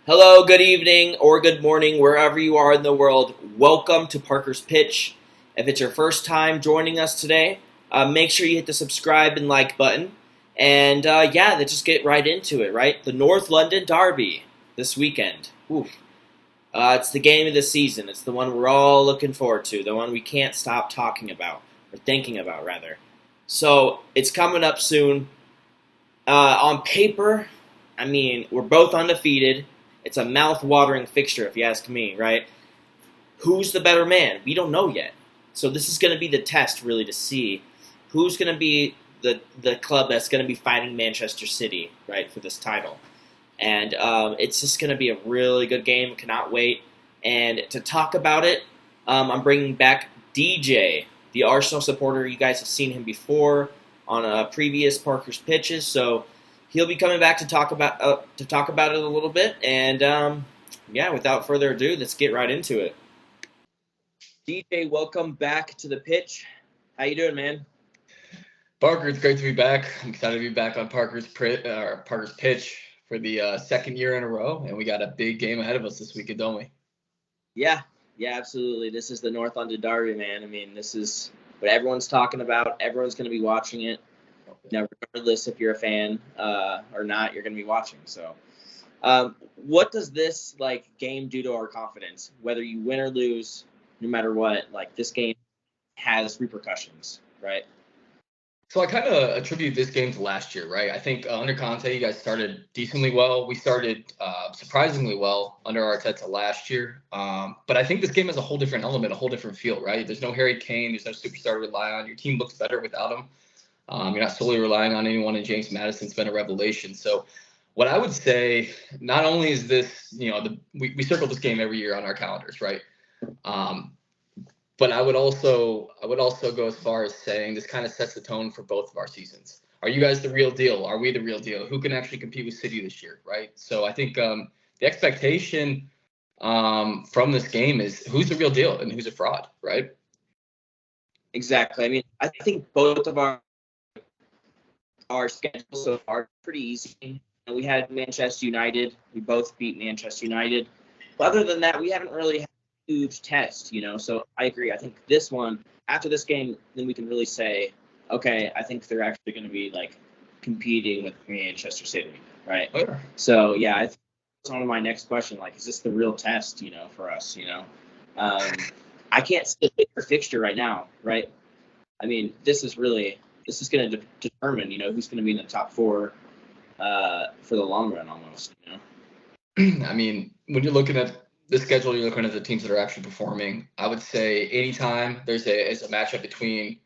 Hello, good evening, or good morning, wherever you are in the world. Welcome to Parker's Pitch. If it's your first time joining us today, make sure you hit the subscribe and like button. And let's just get right into it, right? The North London Derby this weekend. Oof. It's the game of the season. It's the one we're all looking forward to, the one we can't stop talking about, or thinking about, rather. So it's coming up soon. On paper, we're both undefeated. It's a mouth-watering fixture, if you ask me, right? Who's the better man? We don't know yet. So this is going to be the test, really, to see who's going to be the club that's going to be fighting Manchester City, right, for this title. And it's just going to be a really good game. Cannot wait. And to talk about it, I'm bringing back DJ, the Arsenal supporter. You guys have seen him before on previous Parker's pitches, so he'll be coming back to talk about it a little bit. And without further ado, let's get right into it. DJ, welcome back to the pitch. How you doing, man? Parker, it's great to be back. I'm excited to be back on Parker's pitch for the second year in a row, and we got a big game ahead of us this weekend, don't we? Yeah, absolutely. This is the North London Derby, man. This is what everyone's talking about. Everyone's going to be watching it. Now, regardless if you're a fan or not, you're going to be watching. So, what does this game do to our confidence? Whether you win or lose, no matter what, this game has repercussions, right? So I kind of attribute this game to last year, right? I think under Conte, you guys started decently well. We started surprisingly well under Arteta last year. But I think this game has a whole different element, a whole different feel, right? There's no Harry Kane. There's no superstar to rely on. Your team looks better without him. You're not solely relying on anyone, and James Madison's been a revelation. So what I would say, not only is this, we circle this game every year on our calendars, right? But I would also go as far as saying this kind of sets the tone for both of our seasons. Are you guys the real deal? Are we the real deal? Who can actually compete with City this year, right? So I think the expectation from this game is who's the real deal and who's a fraud, right? Exactly. I think both of our schedules so far are pretty easy. We had Manchester United. We both beat Manchester United. But other than that, we haven't really had a huge test, So I agree. I think this one, after this game, then we can really say, okay, I think they're actually going to be competing with Manchester City, right? Oh, yeah. So yeah, I think that's one of my next question. Is this the real test, for us? I can't see a bigger fixture right now, right? This is going to determine, who's going to be in the top four for the long run almost, When you're looking at the schedule, you're looking at the teams that are actually performing. I would say anytime there's a matchup between,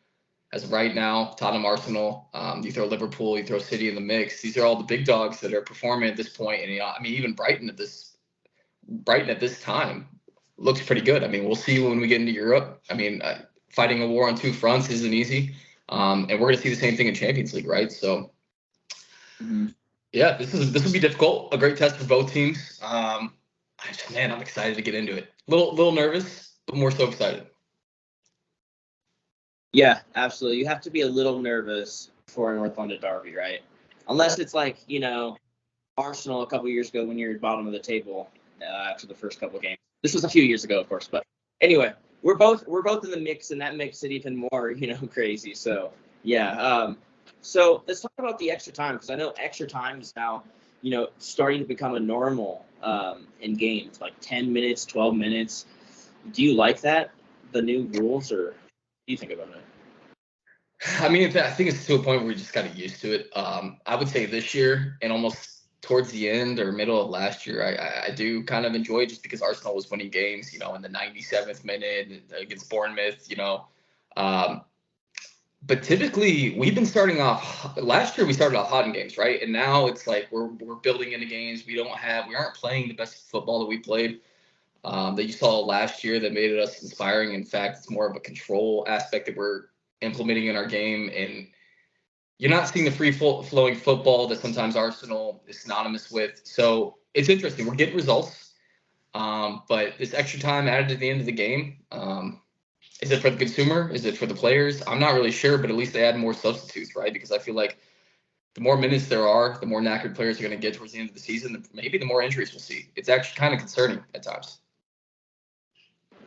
as of right now, Tottenham, Arsenal, you throw Liverpool, you throw City in the mix. These are all the big dogs that are performing at this point. And even Brighton at this time looks pretty good. We'll see when we get into Europe. Fighting a war on two fronts isn't easy. And we're going to see the same thing in Champions League, right? So, Yeah, this will be difficult. A great test for both teams. I'm excited to get into it. Little nervous, but more so excited. Yeah, absolutely. You have to be a little nervous for a North London derby, right? Unless it's Arsenal a couple years ago when you're at the bottom of the table after the first couple games. This was a few years ago, of course, but anyway, we're both in the mix, and that makes it even more crazy. So yeah. So let's talk about the extra time, because I know extra time is now starting to become a normal in games, 10 minutes, 12 minutes. Do you like that, the new rules, or what do you think about it? I think it's to a point where we just got used to it. I would say this year and almost towards the end or middle of last year, I do kind of enjoy it just because Arsenal was winning games, in the 97th minute against Bournemouth, But typically we've been starting off last year. We started off hot in games, right? And now it's we're building into games. We aren't playing the best football that we played that you saw last year that made us inspiring. In fact, it's more of a control aspect that we're implementing in our game, and you're not seeing the free flowing football that sometimes Arsenal is synonymous with. So it's interesting. We're getting results, but this extra time added to the end of the game. Is it for the consumer? Is it for the players? I'm not really sure, but at least they add more substitutes, right? Because I feel like the more minutes there are, the more knackered players are going to get towards the end of the season. Maybe the more injuries we'll see. It's actually kind of concerning at times.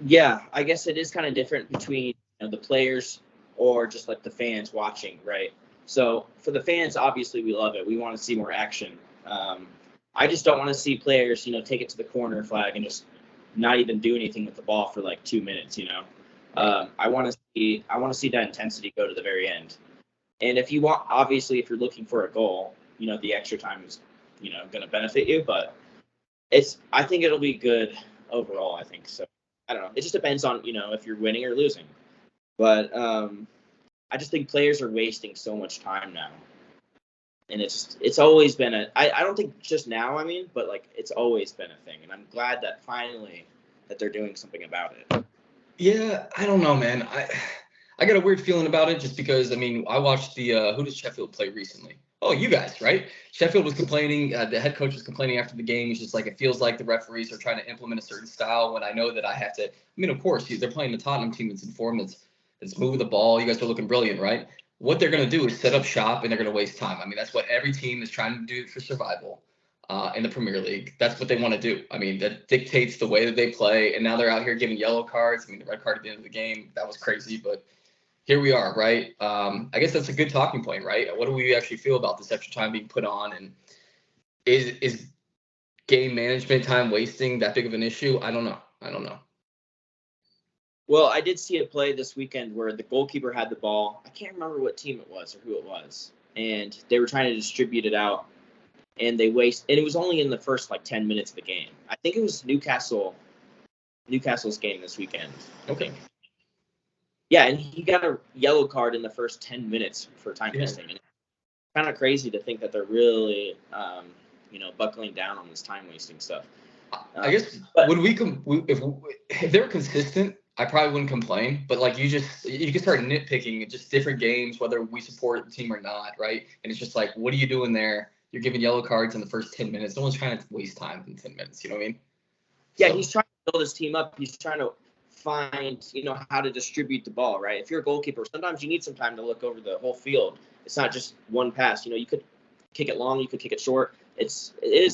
Yeah, I guess it is kind of different between the players or just like the fans watching, right? So for the fans, obviously we love it. We want to see more action. I just don't want to see players, take it to the corner flag and just not even do anything with the ball for like 2 minutes. I want to see that intensity go to the very end. And if you want, obviously, if you're looking for a goal, the extra time is, going to benefit you. But I think it'll be good overall. I think so. I don't know. It just depends on if you're winning or losing. But I just think players are wasting so much time now, and it's always been I don't think just now. But like it's always been a thing, and I'm glad that finally that they're doing something about it. Yeah, I don't know, man. I got a weird feeling about it just because, I watched who did Sheffield play recently? Oh, you guys, right? Sheffield was complaining. The head coach was complaining after the game. He's just like, it feels like the referees are trying to implement a certain style when I know that I have to. Of course, they're playing the Tottenham team that's in form, that's moving the ball. You guys are looking brilliant, right? What they're going to do is set up shop and they're going to waste time. That's what every team is trying to do for survival in the Premier League. That's what they want to do. That dictates the way that they play. And now they're out here giving yellow cards. The red card at the end of the game, that was crazy, but here we are, right? I guess that's a good talking point, right? What do we actually feel about this extra time being put on? And is game management time wasting that big of an issue? I don't know. Well, I did see a play this weekend where the goalkeeper had the ball. I can't remember what team it was or who it was. And they were trying to distribute it out. And and it was only in the first 10 minutes of the game. I think it was Newcastle's game this weekend. Okay. Yeah, and he got a yellow card in the first 10 minutes for time wasting. And it's kind of crazy to think that they're really, buckling down on this time wasting stuff. I guess if they're consistent, I probably wouldn't complain. But you can start nitpicking just different games, whether we support the team or not, right? And it's just like, what are you doing there? You're giving yellow cards in the first 10 minutes. No one's trying to waste time in 10 minutes. You know what I mean? Yeah, he's trying to build his team up. He's trying to find, how to distribute the ball, right? If you're a goalkeeper, sometimes you need some time to look over the whole field. It's not just one pass. You could kick it long, you could kick it short. You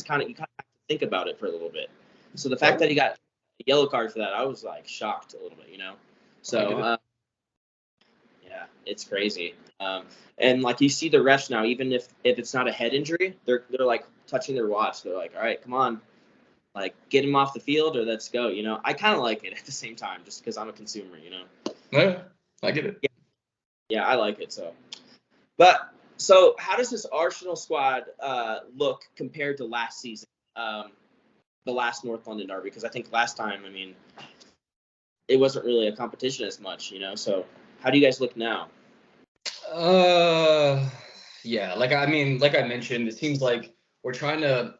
kind of have to think about it for a little bit. So the fact that he got a yellow card for that, I was shocked a little bit, So yeah, it's crazy. And you see the refs now, even if it's not a head injury, they're touching their watch. They're like, all right, come on. Get him off the field or let's go, I kind of like it at the same time just because I'm a consumer, Yeah, I get it. Yeah, I like it. So how does this Arsenal squad look compared to last season, the last North London derby? Because I think last time, it wasn't really a competition as much, so how do you guys look now? Yeah, like I mentioned, it seems like we're trying to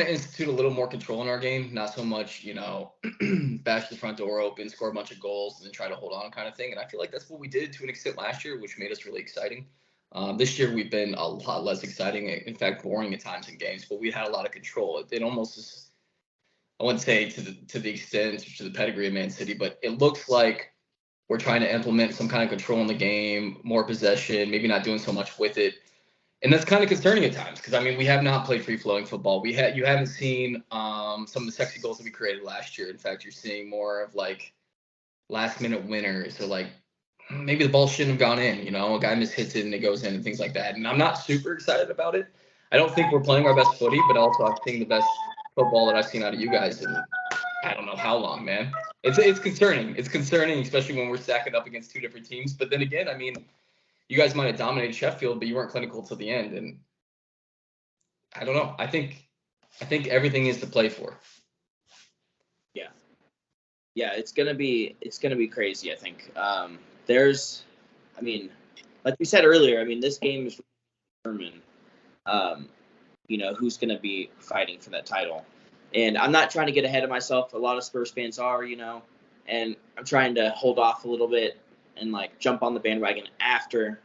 institute a little more control in our game, not so much, bash the front door open, score a bunch of goals, and then try to hold on kind of thing. And I feel like that's what we did to an extent last year, which made us really exciting. This year we've been a lot less exciting, in fact, boring at times in games, but we had a lot of control. It almost is, I wouldn't say to the extent to the pedigree of Man City, but it looks like we're trying to implement some kind of control in the game, more possession, maybe not doing so much with it. And that's kind of concerning at times because, we have not played free-flowing football. You haven't seen some of the sexy goals that we created last year. In fact, you're seeing more of last-minute winners or maybe the ball shouldn't have gone in. A guy mishits it and it goes in and things like that. And I'm not super excited about it. I don't think we're playing our best footy, but also I'm seeing the best football that I've seen out of you guys in I don't know how long, man. It's concerning. It's concerning, especially when we're stacking up against two different teams. But then again, you guys might have dominated Sheffield, but you weren't clinical till the end. And I don't know. I think everything is to play for. Yeah. Yeah, it's gonna be crazy, I think. Like we said earlier, this game is determined, who's gonna be fighting for that title. And I'm not trying to get ahead of myself. A lot of Spurs fans are, and I'm trying to hold off a little bit and jump on the bandwagon after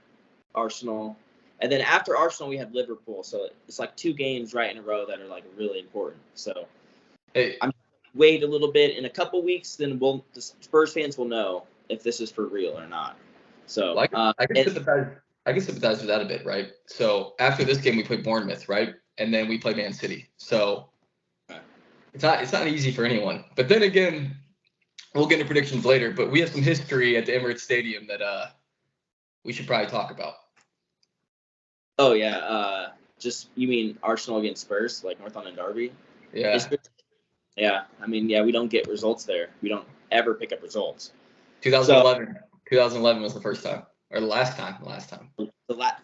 Arsenal. And then after Arsenal, we have Liverpool. So it's 2 games right in a row that are really important. So I'm wait a little bit. In a couple weeks, then the Spurs fans will know if this is for real or not. So I can I can sympathize with that a bit, right? So after this game, we play Bournemouth, right? And then we play Man City. So it's not easy for anyone. But then again, we'll get into predictions later. But we have some history at the Emirates Stadium that we should probably talk about. Oh yeah, just you mean Arsenal against Spurs, like North London Derby? Yeah. Yeah, I mean, yeah, we don't get results there. We don't ever pick up results. 2011. 2011 was the first time, or the last time.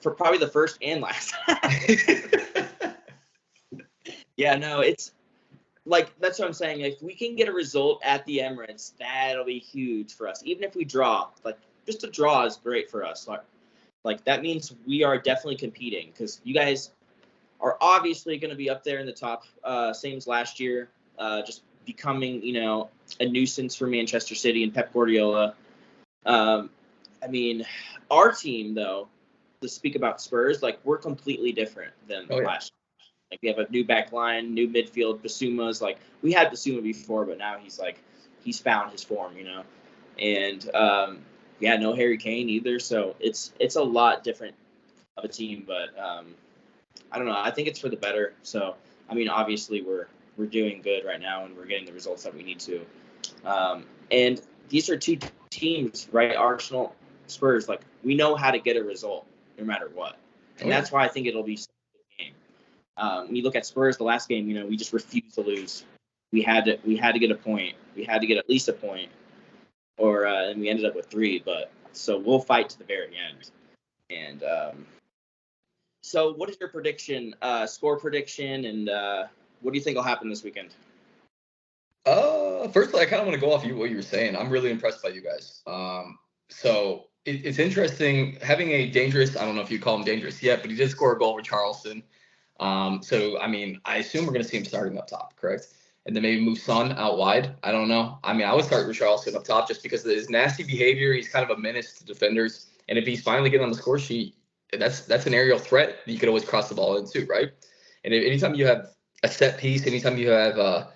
For probably the first and last time. Yeah, no, it's like that's what I'm saying. If we can get a result at the Emirates, that'll be huge for us. Even if we draw, like just a draw is great for us. Like that means we are definitely competing because you guys are obviously going to be up there in the top, same as last year. Just becoming, a nuisance for Manchester City and Pep Guardiola. I mean, our team though, to speak about Spurs, like we're completely different than last year. Like we have a new back line, new midfield. Basuma's like we had Basuma before, but now he's found his form, and no Harry Kane either. So it's a lot different of a team, but I don't know. I think it's for the better. So I mean, obviously we're doing good right now, and we're getting the results that we need to. And these are two teams, right? Arsenal, Spurs. Like we know how to get a result no matter what, and that's why I think it'll be such a good game. When you look at Spurs, the last game, we just refused to lose. We had to get a point. We had to get at least a point, and we ended up with 3. But so we'll fight to the very end. And so, what is your prediction? Score prediction, and what do you think will happen this weekend? First of all, I kind of want to go off what you were saying. I'm really impressed by you guys. So it's interesting having a dangerous. I don't know if you call him dangerous yet, but he did score a goal with Charleston. So I mean, I assume we're going to see him starting up top, correct? And then maybe move Son out wide. I don't know. I mean, I would start with Charleston up top just because of his nasty behavior. He's kind of a menace to defenders, and if he's finally getting on the score sheet, that's an aerial threat. You could always cross the ball into, right? And anytime you have a set piece, anytime you have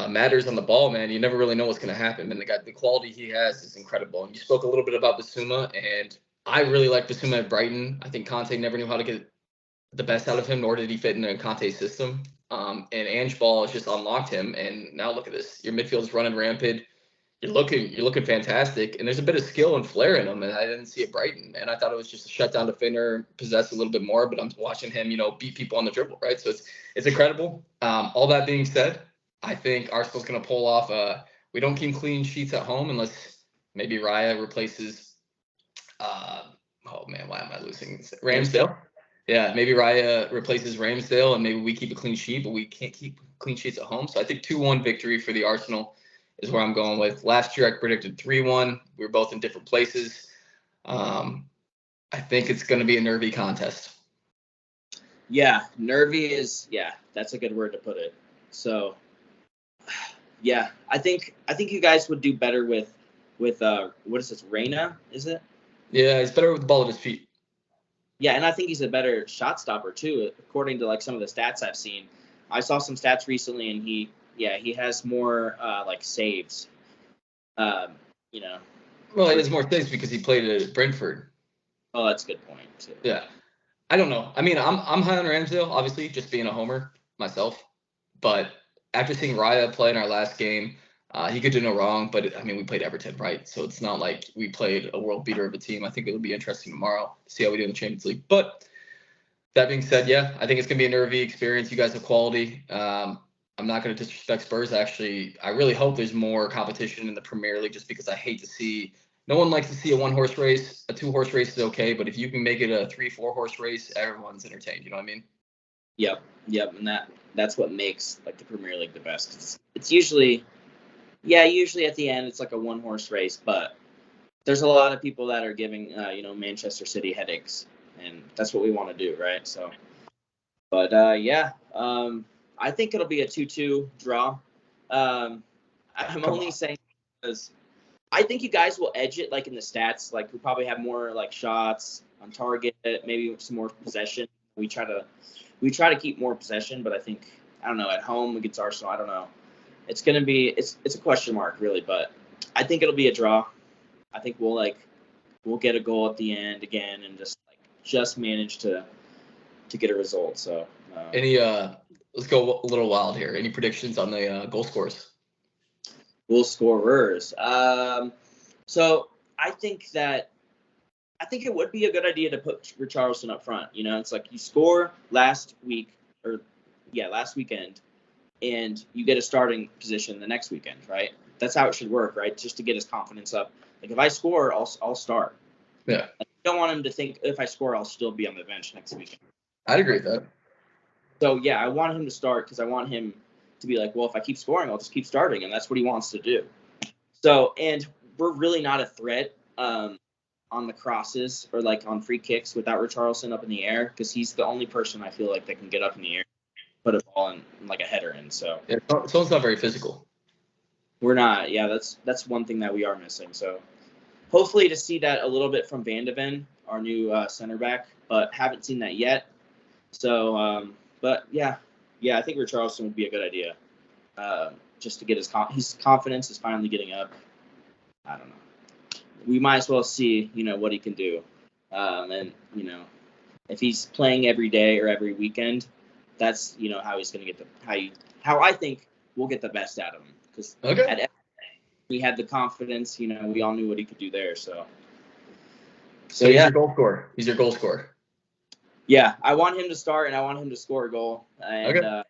matters on the ball, man, you never really know what's going to happen. And the quality he has is incredible. And you spoke a little bit about Basuma, and I really like Basuma at Brighton. I think Conte never knew how to get the best out of him, nor did he fit in Conte's system. And Ange Ball has just unlocked him. And now look at this. Your midfield's running rampant. You're looking fantastic. And there's a bit of skill and flair in him, and I didn't see it Brighton. And I thought it was just a shutdown defender, possess a little bit more, but I'm watching him, beat people on the dribble, right? So it's incredible. All that being said, I think Arsenal's going to pull off. We don't keep clean sheets at home unless maybe Raya replaces. Oh man, why am I losing? Ramsdale. Yeah, maybe Raya replaces Ramsdale, and maybe we keep a clean sheet, but we can't keep clean sheets at home. So I think 2-1 victory for the Arsenal is where I'm going with. Last year I predicted 3-1. We were both in different places. I think it's going to be a nervy contest. Yeah, nervy is that's a good word to put it. So. Yeah, I think you guys would do better with what is this, Reina, is it? Yeah, he's better with the ball at his feet. Yeah, and I think he's a better shot stopper too, according to like some of the stats I've seen. I saw some stats recently, and he has more like saves. Well, he has more saves because he played at Brentford. Oh, that's a good point too. Yeah, I don't know. I mean, I'm high on Ramsdale, obviously, just being a homer myself, but after seeing Raya play in our last game, he could do no wrong. But I mean, we played Everton, right? So it's not like we played a world beater of a team. I think it'll be interesting tomorrow to see how we do in the Champions League. But that being said, yeah, I think it's gonna be a nervy experience. You guys have quality. I'm not gonna disrespect Spurs. Actually, I really hope there's more competition in the Premier League, just because I hate to see. No one likes to see a 1-horse race. A 2-horse race is okay, but if you can make it a 3-4-horse race, everyone's entertained. You know what I mean? Yep, and that's what makes like the Premier League the best. It's usually at the end it's like a 1-horse race, but there's a lot of people that are giving Manchester City headaches, and that's what we want to do, right? So, but I think it'll be a 2-2 draw. I'm only saying because I think you guys will edge it like in the stats. Like we probably have more like shots on target, maybe some more possession. We try to keep more possession, but I think, I don't know, at home against Arsenal, I don't know. It's going to be, it's a question mark really, but I think it'll be a draw. I think we'll we'll get a goal at the end again and just manage to get a result. So let's go a little wild here. Any predictions on the goal scores? Goal scorers. So I think it would be a good idea to put Richarlison up front. It's like you score last weekend, and you get a starting position the next weekend, right? That's how it should work, right? Just to get his confidence up. Like, if I score, I'll start. Yeah. I don't want him to think if I score, I'll still be on the bench next weekend. I'd agree with that. So, yeah, I want him to start because I want him to be like, well, if I keep scoring, I'll just keep starting, and that's what he wants to do. So, and we're really not a threat on the crosses or, like, on free kicks without Richarlison up in the air, because he's the only person I feel like that can get up in the air, put a ball in, like a header in. So yeah, someone's not very physical. We're not. Yeah, that's one thing that we are missing. So hopefully to see that a little bit from Van de Ven, our new center back, but haven't seen that yet. So, but yeah, I think Richarlison would be a good idea, just to get his confidence is finally getting up. I don't know. We might as well see, what he can do, and if he's playing every day or every weekend, that's how he's going to get how I think we'll get the best out of him. Because we had the confidence, we all knew what he could do there. So he's your goal scorer. He's your goal scorer. Yeah, I want him to start, and I want him to score a goal and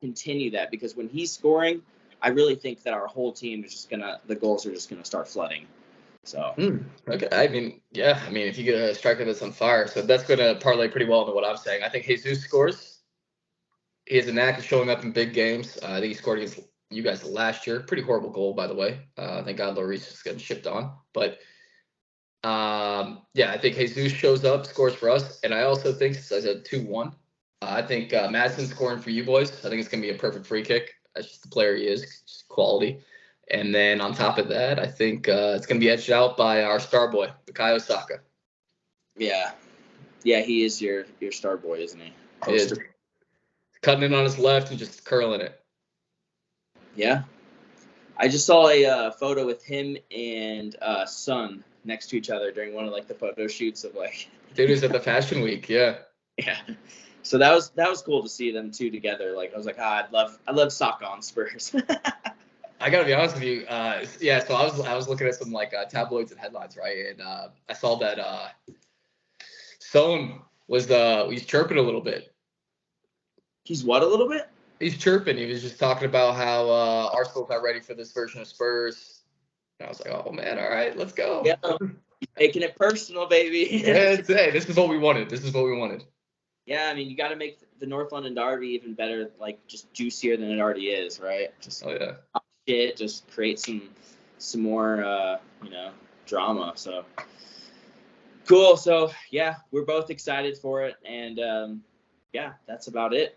continue that, because when he's scoring, I really think that our whole team is the goals are just gonna start flooding. So okay, I mean, if you get a striker that's on fire, so that's gonna parlay pretty well into what I'm saying. I think Jesus scores. He has a knack of showing up in big games. I think he scored against you guys last year. Pretty horrible goal, by the way. Thank God Lloris is getting shipped on. But I think Jesus shows up, scores for us. And I also think, since I said 2-1, I think Madison's scoring for you boys. I think it's going to be a perfect free kick. That's just the player he is, just quality. And then on top of that, I think it's going to be edged out by our star boy, Bukayo Saka. Yeah, he is your star boy, isn't he? He is. Cutting in on his left and just curling it. Yeah. I just saw a photo with him and Son next to each other during one of the photo shoots of Dude was at the Fashion Week, yeah. Yeah. So that was cool to see them two together. I was like, I love Saka on Spurs. I gotta be honest with you. So I was looking at some tabloids and headlines, right? And I saw that Son was he's chirping a little bit. He's what a little bit? He's chirping. He was just talking about how Arsenal's not ready for this version of Spurs. And I was like, oh man, all right, let's go. Yeah, making it personal, baby. This is what we wanted. Yeah, I mean, you got to make the North London Derby even better, just juicier than it already is, right? Just just create some more drama. So cool. So yeah, we're both excited for it, and that's about it.